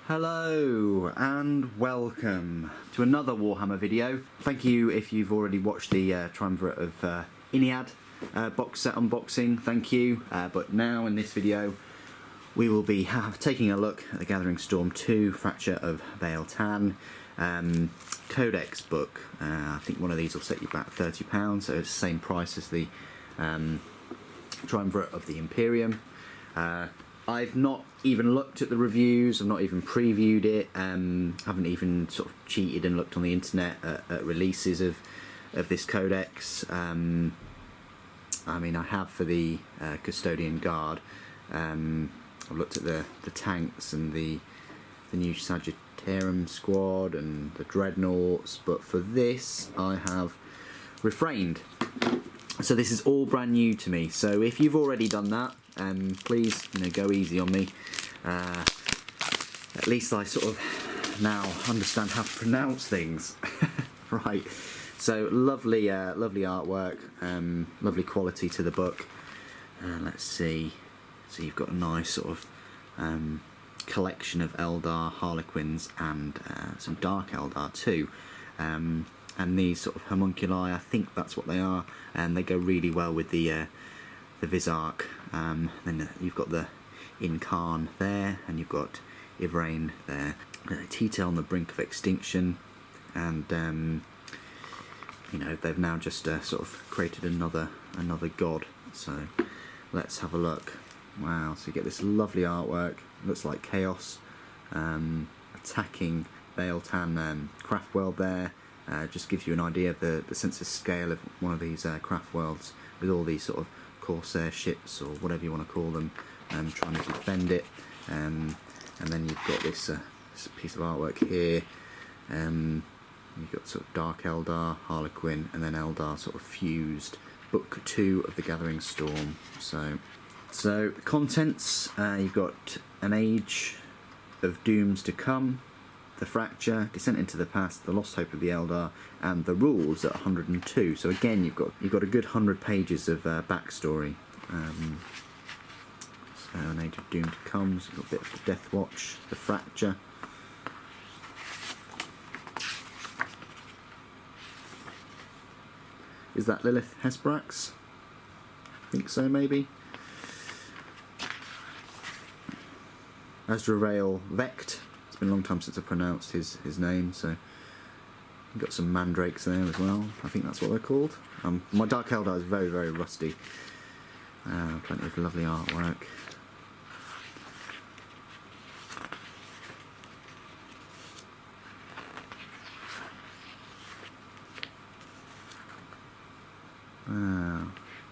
Hello and welcome to another Warhammer video. Thank you if you've already watched the Triumvirate of Iliad box set unboxing, thank you. But now in this video we will be taking a look at the Gathering Storm 2 Fracture of Biel-Tan Codex book. I think one of these will set you back £30, so it's the same price as the Triumvirate of the Imperium. I've not even looked at the reviews, I've not even previewed it, haven't even sort of cheated and looked on the internet at releases of this codex. I mean, I have for the Custodian Guard. I've looked at the tanks and the new Sagittarium squad and the Dreadnoughts, but for this I have refrained. So this is all brand new to me, so if you've already done that, please, go easy on me. At least I sort of now understand how to pronounce things. Right, so lovely artwork, lovely quality to the book. Let's see, so you've got a nice sort of collection of Eldar, Harlequins and some Dark Eldar too. And these sort of homunculi, I think that's what they are, and they go really well with the Visarch. Then you've got the Incarn there, and you've got Ivrain there. Tita on the brink of extinction, and they've now just sort of created another god. So let's have a look. Wow! So you get this lovely artwork. Looks like Chaos attacking Biel-Tan craft world there. Just gives you an idea of the sense of scale of one of these craft worlds, with all these sort of Corsair ships, or whatever you want to call them, trying to defend it. And then you've got this piece of artwork here. You've got sort of Dark Eldar, Harlequin, and then Eldar sort of fused. Book 2 of the Gathering Storm. So the contents, you've got An Age of Dooms to Come, The Fracture, Descent into the Past, The Lost Hope of the Eldar, and The Rules at 102. So again, you've got a good 100 pages of backstory. So An Age of Doom to Come, so you've got a bit of the Death Watch, The Fracture. Is that Lilith Hesbrax? I think so, maybe. Azrael Vecht. It's been a long time since I pronounced his name, so you've got some mandrakes there as well. I think that's what they're called. My Dark Eldar is very, very rusty. Plenty of lovely artwork.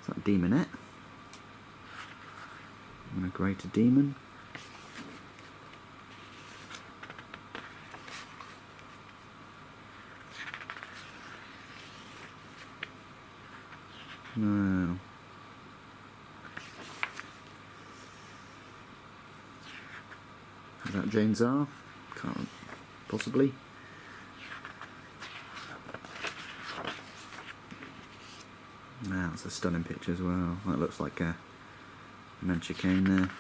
Is that a Demonette? And a Greater Demon. No. Is that Jane Czar? Can't. Possibly. Wow, it's a stunning picture as well. That looks like a Manchicane there.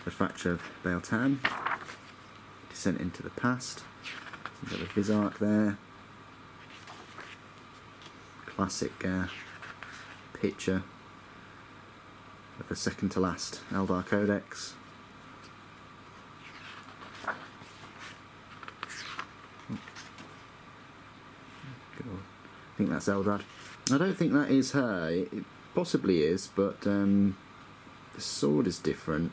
The Fracture of Biel-Tan. Descent into the Past. You've got the Visarch there. Classic picture of the second to last Eldar Codex. I think that's Eldad. I don't think that is her. It possibly is, but the sword is different.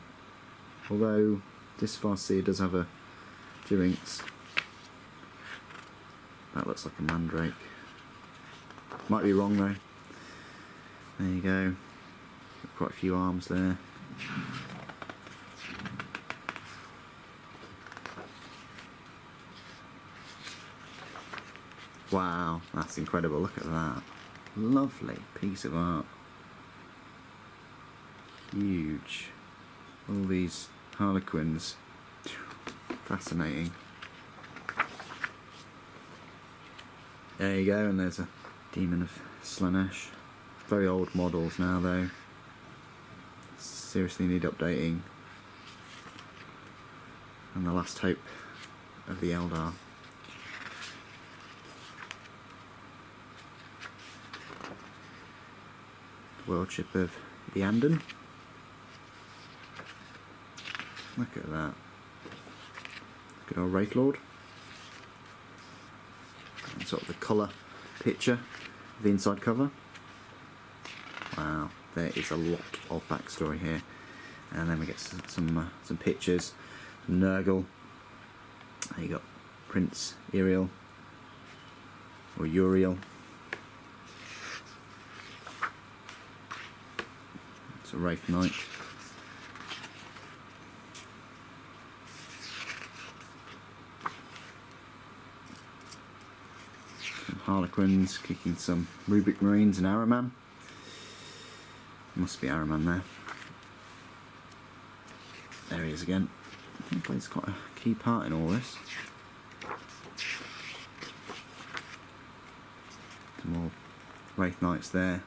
Although this Farseer does have a Durinx. That looks like a Mandrake. Might be wrong though. There you go. Got quite a few arms there. Wow, that's incredible. Look at that. Lovely piece of art. Huge. All these Harlequins. Fascinating. There you go, and there's a Demon of Slanesh. Very old models now though. Seriously need updating. and the last hope of the Eldar. World ship of the Anden. Look at that. Good old Wraith Lord. And sort of the colour picture of the inside cover. Wow, there is a lot of backstory here. And then we get some pictures. Nurgle. There you got Prince Uriel, or Uriel. It's a Wraith Knight. Some Harlequins kicking some Rubik Marines and Araman. Must be Araman there. There he is again. I think he plays quite a key part in all this. Some more Wraith Knights there.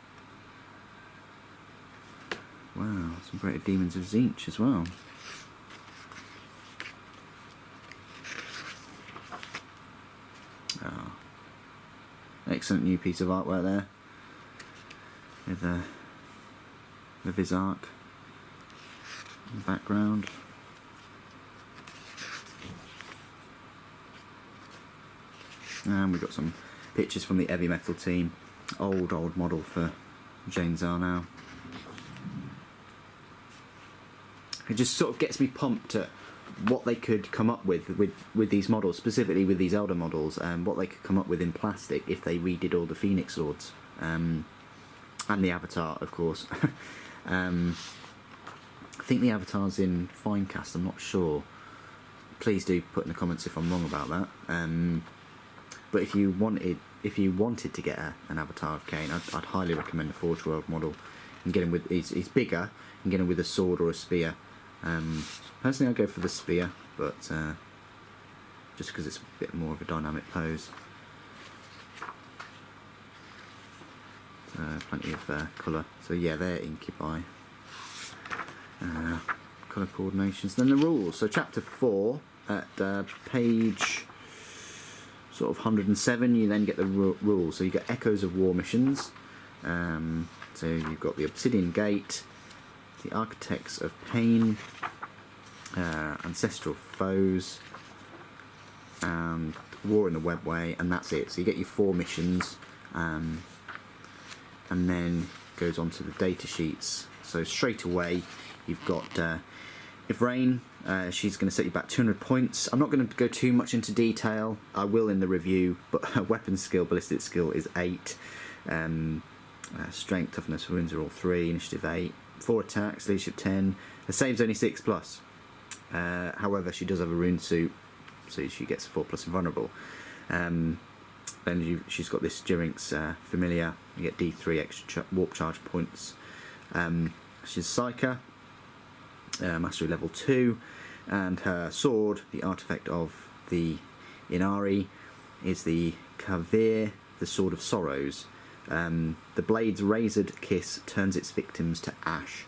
Wow, some greater Demons of Tzeentch as well. Oh. Excellent new piece of artwork there. With the Vizark in the background. And we've got some pictures from the Heavy Metal team. Old model for Jane Czar now. It just sort of gets me pumped at what they could come up with these models, specifically with these Elder models, and what they could come up with in plastic if they redid all the Phoenix Lords. And the Avatar, of course. I think the Avatar's in Finecast, I'm not sure. Please do put in the comments if I'm wrong about that. But if you wanted to get an Avatar of Kane, I'd highly recommend the Forge World model. And get him with he's bigger, and get him with a sword or a spear. Personally, I'd go for the spear, but just because it's a bit more of a dynamic pose. Plenty of colour. So yeah, they're Incubi. Colour coordinations. Then the rules. So chapter 4 at page sort of 107, you then get the rules. So you get Echoes of War missions. So you've got the Obsidian Gate, the Architects of Pain, Ancestral Foes, and War in the Webway, and that's it. So you get your 4 missions, and then goes on to the data sheets. So straight away you've got Ivrain. She's going to set you back 200 points. I'm not going to go too much into detail. I will in the review, but her weapon skill, ballistic skill is 8. Strength, toughness, wounds are all 3. Initiative 8. 4 attacks, leadership 10. Her save's only 6+. However, she does have a rune suit, so she gets 4+ invulnerable. Then she's got this Jirinx Familiar. You get D3 extra warp charge points. She's Psyker, Mastery level 2, and her sword, the artifact of the Inari, is the Kavir, the Sword of Sorrows. The blade's razored kiss turns its victims to ash.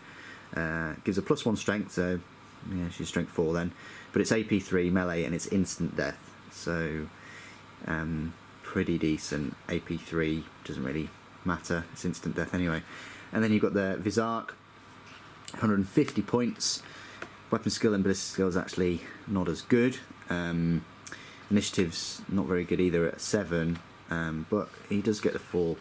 Gives a +1 strength, so yeah, she's strength 4 then. But it's AP 3 melee and it's instant death, so pretty decent. AP 3 doesn't really matter, it's instant death anyway. And then you've got the Vizark, 150 points. Weapon skill and ballistic skill is actually not as good. Initiative's not very good either at 7, but he does get the 4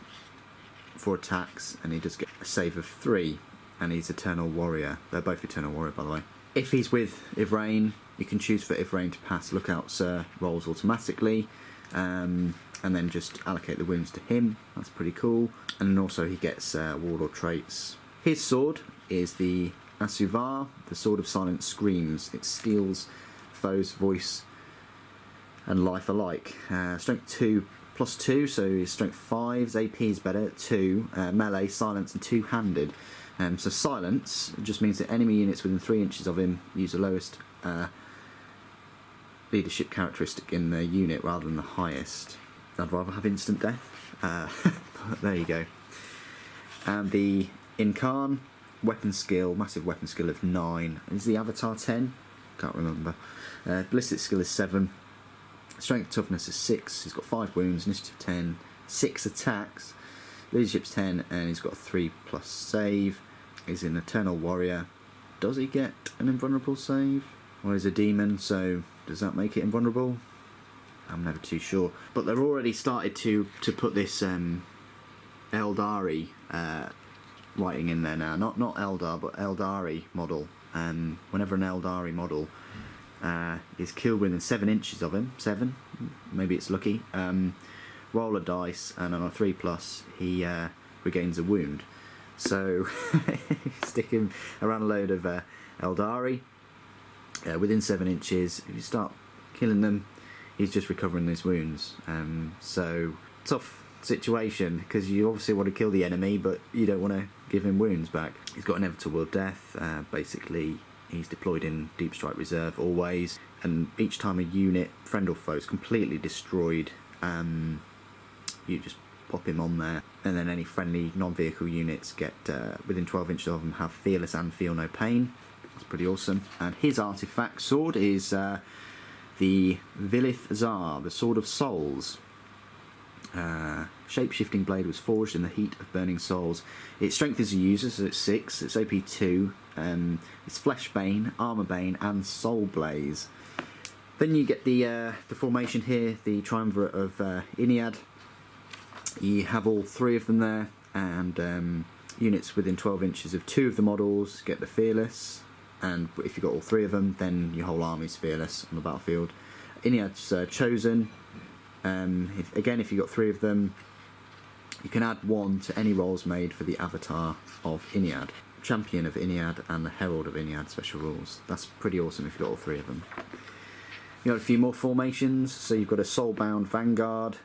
attacks, and he does get a save of 3, and he's Eternal Warrior. They're both Eternal Warrior, by the way. If he's with Ivrain, you can choose for Ivrain to pass Lookout Sir rolls automatically, and then just allocate the wounds to him. That's pretty cool. And then also he gets Warlord traits. His sword is the Asuvar, the Sword of Silent Screams. It steals foes' voice and life alike. Strength 2 +2, so his strength 5's AP is better at 2, melee, silence, and 2-handed. So silence just means that enemy units within 3 inches of him use the lowest leadership characteristic in the unit rather than the highest. I'd rather have instant death, but there you go. And the Incarn, weapon skill, massive weapon skill of 9. Is the Avatar 10? can't remember. Ballistic skill is 7. Strength toughness is 6. He's got 5 wounds, initiative 10, 6 attacks, leadership's 10, and he's got a 3+ save. He's an Eternal Warrior. Does he get an invulnerable save? Well, he's a demon, so does that make it invulnerable? I'm never too sure. But they've already started to put this Eldari writing in there now. Not Eldar, but Eldari model. Whenever an Eldari model is killed within 7 inches of him, 7, maybe it's lucky, roll a dice, and on a 3+, he regains a wound. So stick him around a load of Eldari within 7 inches. If you start killing them, he's just recovering his wounds. So tough situation, because you obviously want to kill the enemy, but you don't want to give him wounds back. He's got inevitable death. Basically, he's deployed in Deep Strike Reserve always, and each time a unit, friend or foe, is completely destroyed, you just pop him on there, and then any friendly non-vehicle units get within 12 inches of him have Fearless and Feel No Pain. That's pretty awesome. And his artifact sword is the Vilith Zar, the Sword of Souls. Shape-shifting blade was forged in the heat of burning souls. Its strength as a user, so it's 6. It's OP 2. It's Flesh Bane, Armour Bane, and Soul Blaze. Then you get the formation here, the Triumvirate of Iniad. You have all 3 of them there, and units within 12 inches of 2 of the models get the Fearless, and if you've got all 3 of them, then your whole army's Fearless on the battlefield. Iniad's Chosen. If you've got 3 of them, you can add 1 to any rolls made for the avatar of Iniad. Champion of Iniad and the Herald of Iniad special rules. That's pretty awesome if you've got all 3 of them. You've got a few more formations. So you've got a Soulbound Vanguard,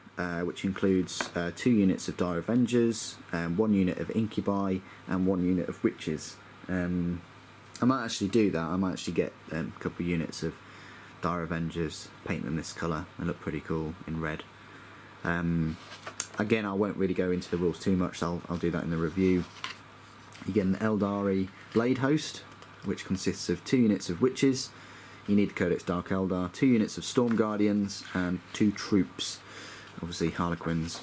which includes 2 units of Dire Avengers, 1 unit of Incubi, and 1 unit of Witches. I might actually do that. I might actually get a couple of units of Dire Avengers, paint them this colour. They look pretty cool in red. Again, I won't really go into the rules too much, so I'll do that in the review. You get an Eldari Blade Host, which consists of 2 units of Witches. You need the Codex Dark Eldar, 2 units of Storm Guardians, and 2 troops, obviously Harlequins.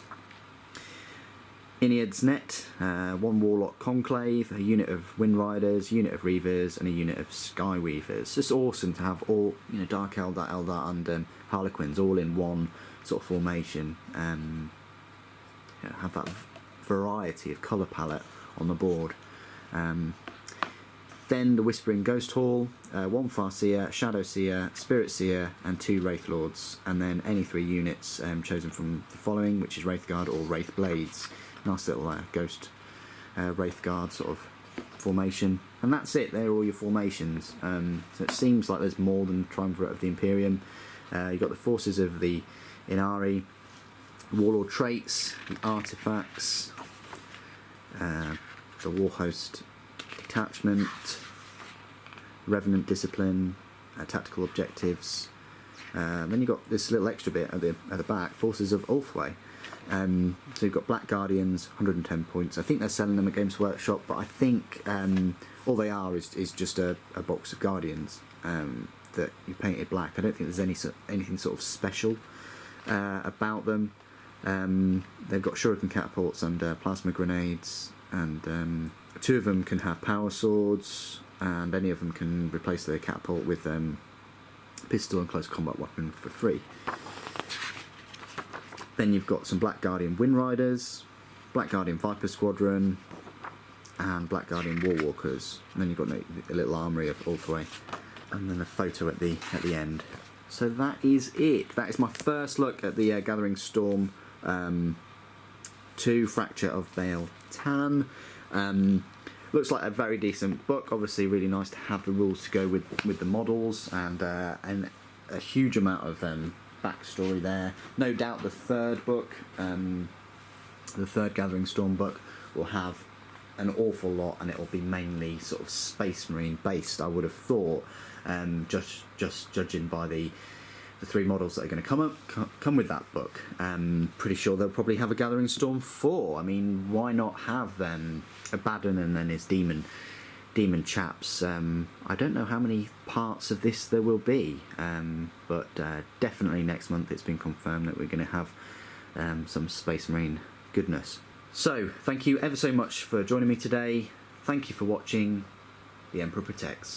Iniad's Net, 1 Warlock Conclave, a unit of Wind Riders, a unit of Reavers, and a unit of Skyweavers. It's just awesome to have all, Dark Eldar, and Harlequins all in one sort of formation. Have that variety of colour palette on the board. Then the Whispering Ghost Hall, 1 Farseer, Shadow Seer, Spirit Seer, and 2 Wraith Lords, and then any 3 units chosen from the following, which is Wraith Guard or Wraith Blades. Nice little Ghost Wraith Guard sort of formation. And that's it, they're all your formations. So it seems like there's more than the Triumvirate of the Imperium. You've got the forces of the Inari, Warlord traits, the artifacts, the Warhost detachment, Revenant discipline, tactical objectives. Then you've got this little extra bit at the back, forces of Ulthway. So you've got Black Guardians, 110 points. I think they're selling them at Games Workshop, but I think all they are is just a box of Guardians that you painted black. I don't think there's anything sort of special about them. They've got shuriken catapults and plasma grenades, and 2 of them can have power swords, and any of them can replace their catapult with pistol and close combat weapon for free. Then you've got some Black Guardian Wind Riders, Black Guardian Viper Squadron, and Black Guardian Warwalkers. And then you've got a little armoury of Ulthway, and then a photo at the end. So that is it. That is my first look at the Gathering Storm 2 Fracture of Biel-Tan. Looks like a very decent book. Obviously, really nice to have the rules to go with the models, and a huge amount of backstory there. No doubt the third book, the third Gathering Storm book, will have an awful lot, and it will be mainly sort of Space Marine based, I would have thought, just judging by the 3 models that are going to come with that book. Pretty sure they'll probably have a Gathering Storm 4. I mean, why not have Abaddon and then his demon demon chaps. I don't know how many parts of this there will be, but definitely next month it's been confirmed that we're going to have some Space Marine goodness. So, thank you ever so much for joining me today. Thank you for watching. The Emperor protects.